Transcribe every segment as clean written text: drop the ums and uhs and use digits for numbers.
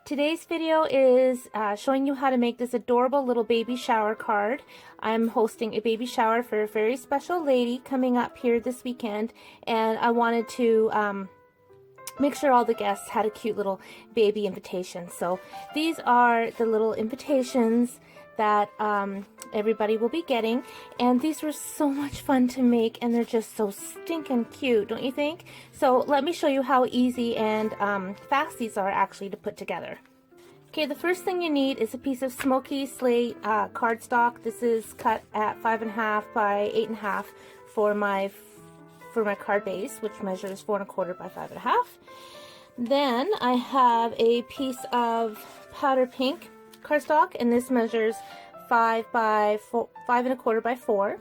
Today's video is showing you how to make this adorable little baby shower card. I'm hosting a baby shower for a very special lady coming up here this weekend, and I wanted to make sure all the guests had a cute little baby invitation. So these are the little invitations that everybody will be getting, and these were so much fun to make, and they're just so stinking cute, don't you think? So let me show you how easy and fast these are actually to put together. Okay, the first thing you need is a piece of smoky slate cardstock. This is cut at 5.5 by 8.5 for my card base, which measures 4.25 by 5.5. Then I have a piece of powder pink cardstock, and this measures 5.25 by 4.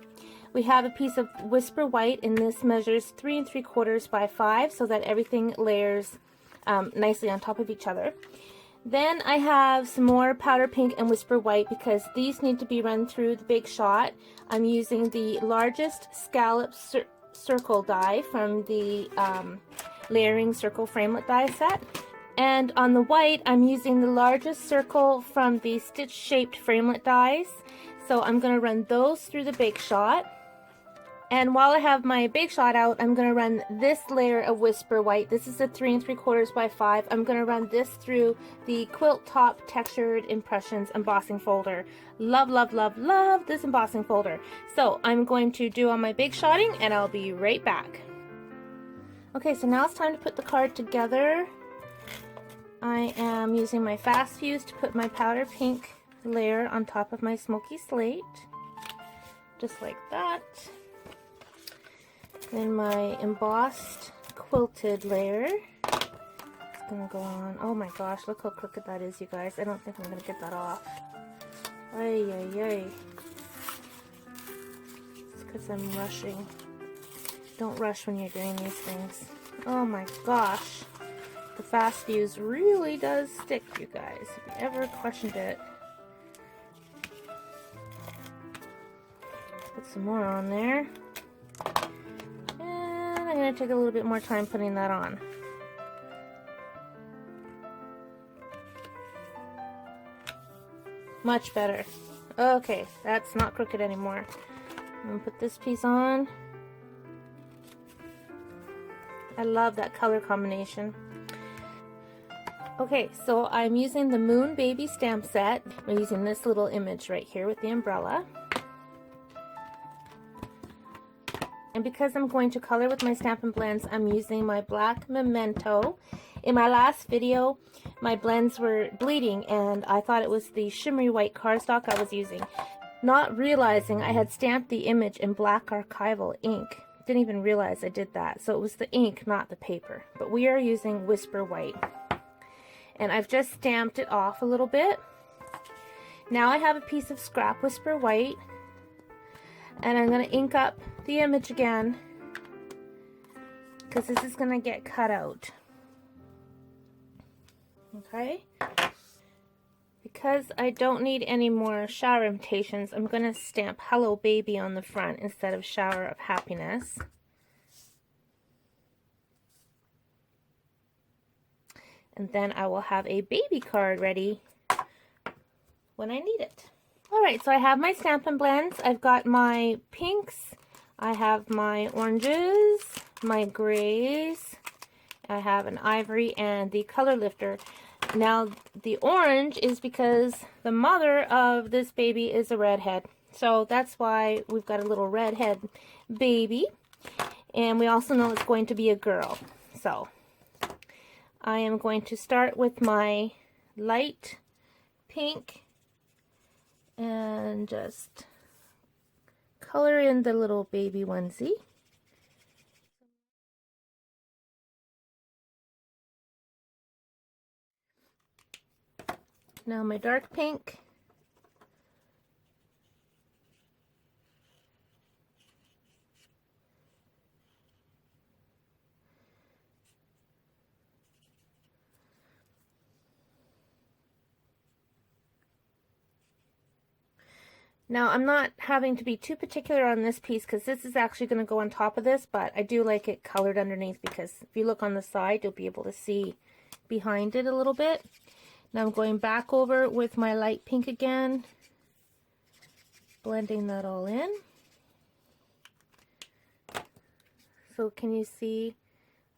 We have a piece of whisper white, and this measures 3.75 by 5, so that everything layers nicely on top of each other. Then I have some more powder pink and whisper white because these need to be run through the Big Shot. I'm using the largest scallop circle die from the layering circle framelit die set. And on the white, I'm using the largest circle from the stitch shaped framelit dies. So I'm going to run those through the Big Shot. And while I have my Big Shot out, I'm going to run this layer of whisper white. This is a 3.75 by 5. I'm going to run this through the Quilt Top Textured Impressions embossing folder. Love, love, love, love this embossing folder. So I'm going to do all my Big Shotting, and I'll be right back. Okay, so now it's time to put the card together. I am using my fast fuse to put my powder pink layer on top of my smoky slate, just like that. Then my embossed quilted layer is gonna go on. Oh my gosh, look how crooked that is, you guys. I don't think I'm gonna get that off. Ay, ay, ay. It's because I'm rushing. Don't rush when you're doing these things. Oh my gosh. The fast fuse really does stick, you guys, if you ever questioned it. Put some more on there. And I'm going to take a little bit more time putting that on. Much better. Okay, that's not crooked anymore. I'm going to put this piece on. I love that color combination. Okay, so I'm using the Moon Baby stamp set. I'm using this little image right here with the umbrella. And because I'm going to color with my Stampin' blends, I'm using my black Memento. In my last video, my blends were bleeding, and I thought it was the shimmery white cardstock I was using, not realizing I had stamped the image in black archival ink. Didn't even realize I did that. So it was the ink, not the paper. But we are using whisper white. And I've just stamped it off a little bit. Now I have a piece of scrap whisper white, and I'm going to ink up the image again because this is going to get cut out. Okay? Because I don't need any more shower invitations, I'm going to stamp Hello Baby on the front instead of Shower of Happiness. And then I will have a baby card ready when I need it. Alright, so I have my Stampin' blends. I've got my pinks, I have my oranges, my grays, I have an ivory, and the color lifter. Now, the orange is because the mother of this baby is a redhead. So that's why we've got a little redhead baby. And we also know it's going to be a girl. So I am going to start with my light pink and just color in the little baby onesie. Now my dark pink. Now I'm not having to be too particular on this piece because this is actually going to go on top of this, but I do like it colored underneath because if you look on the side, you'll be able to see behind it a little bit. Now I'm going back over with my light pink again, blending that all in. So can you see?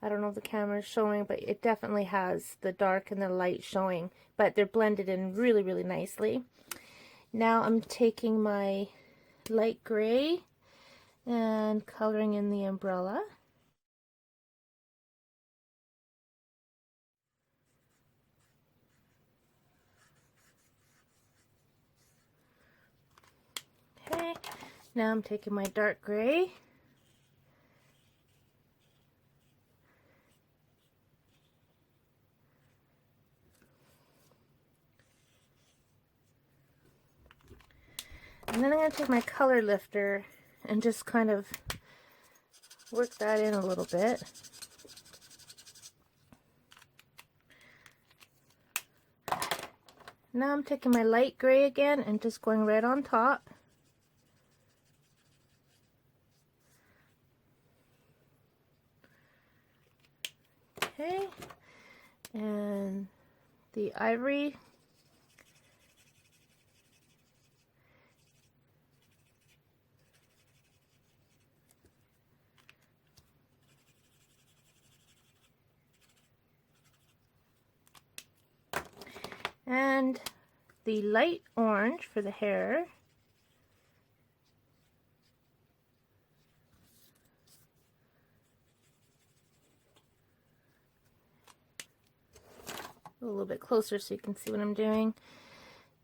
I don't know if the camera is showing, but it definitely has the dark and the light showing, but they're blended in really, really nicely. Now I'm taking my light gray and coloring in the umbrella. Okay, now I'm taking my dark gray and then I'm going to take my color lifter and just kind of work that in a little bit. Now I'm taking my light gray again and just going right on top. Okay, and the ivory. And the light orange for the hair. A little bit closer so you can see what I'm doing.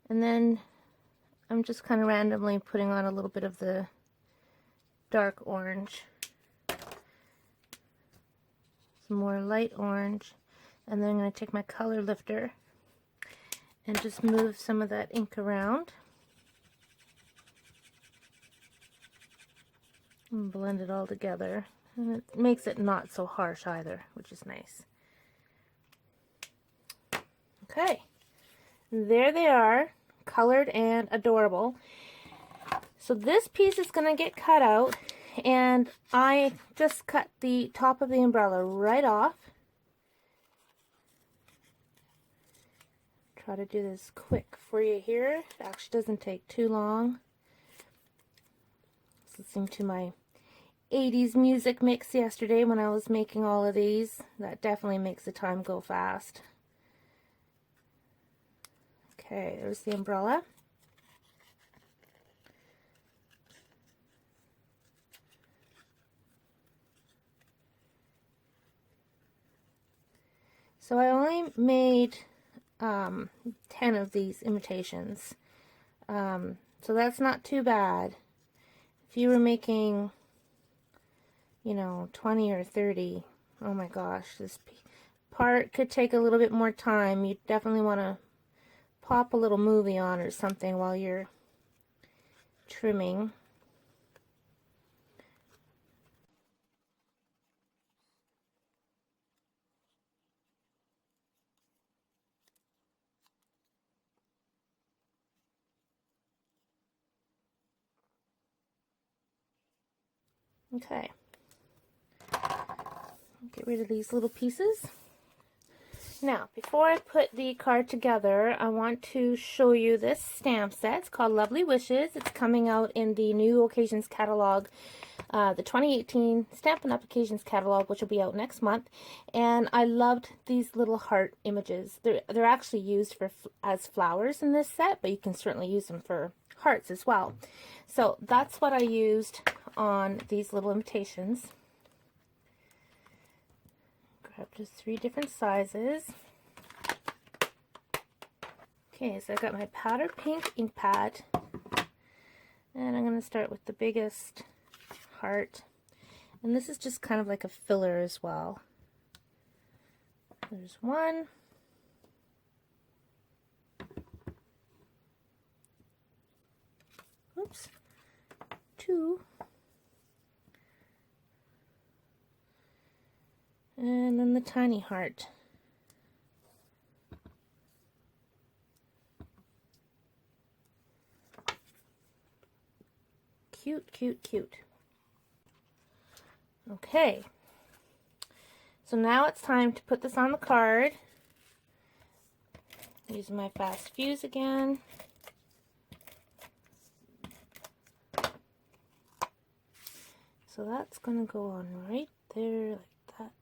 And then I'm just kind of randomly putting on a little bit of the dark orange. Some more light orange. And then I'm going to take my color lifter and just move some of that ink around. And blend it all together. And it makes it not so harsh either, which is nice. Okay, there they are, colored and adorable. So this piece is going to get cut out, and I just cut the top of the umbrella right off. Try to do this quick for you here. It actually doesn't take too long. I was listening to my 80s music mix yesterday when I was making all of these. That definitely makes the time go fast. Okay, there's the umbrella. So I only made 10 of these imitations. So that's not too bad. If you were making, you know, 20 or 30, oh my gosh, this part could take a little bit more time. You definitely want to pop a little movie on or something while you're trimming. Okay. Get rid of these little pieces. Now, before I put the card together, I want to show you this stamp set. It's called Lovely Wishes. It's coming out in the new Occasions catalog, the 2018 Stampin' Up! Occasions catalog, which will be out next month. And I loved these little heart images. They're actually used for as flowers in this set, but you can certainly use them for hearts as well. So that's what I used on these little imitations. Grab just 3 different sizes. Okay, so I've got my powder pink ink pad, and I'm going to start with the biggest heart, and this is just kind of like a filler as well. There's 1. Oops. 2. And then the tiny heart. Cute, cute, cute. Okay. So now it's time to put this on the card. Using my fast fuse again. So that's going to go on right there like that.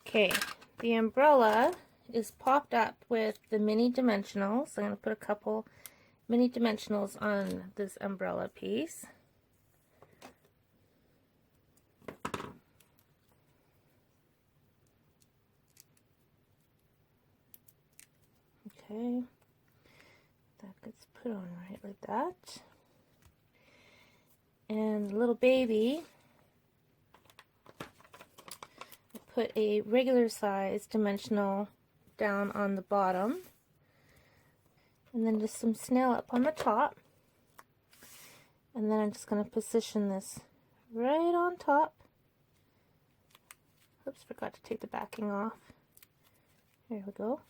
Okay, the umbrella is popped up with the mini dimensionals. I'm going to put a couple mini dimensionals on this umbrella piece. Okay, that gets put on right like that. And the little baby, I put a regular size dimensional down on the bottom. And then just some snail up on the top. And then I'm just going to position this right on top. Oops, forgot to take the backing off. There we go.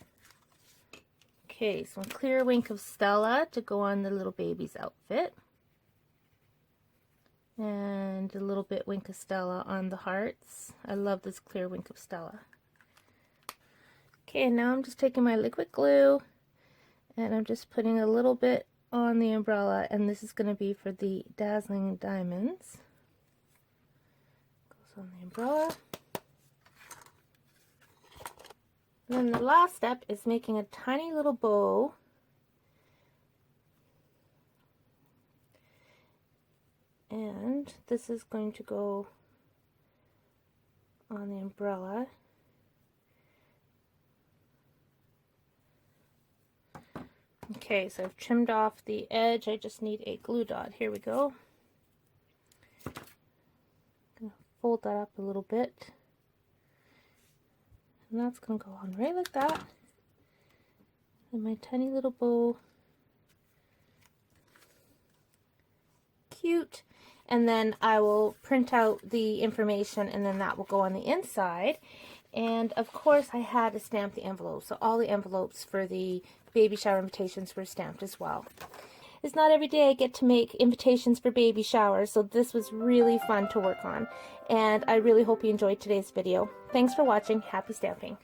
Okay, so a clear wink of Stella to go on the little baby's outfit. And a little bit wink of Stella on the hearts. I love this clear wink of Stella. Okay, and now I'm just taking my liquid glue and I'm just putting a little bit on the umbrella, and this is going to be for the dazzling diamonds. Goes on the umbrella. And then the last step is making a tiny little bow. And this is going to go on the umbrella. Okay, so I've trimmed off the edge. I just need a glue dot. Here we go. I'm going to fold that up a little bit. And that's going to go on right like that. And my tiny little bow. Cute. And then I will print out the information, and then that will go on the inside. And of course I had to stamp the envelopes, so all the envelopes for the baby shower invitations were stamped as well. It's not every day I get to make invitations for baby showers, so this was really fun to work on. And I really hope you enjoyed today's video. Thanks for watching. Happy stamping.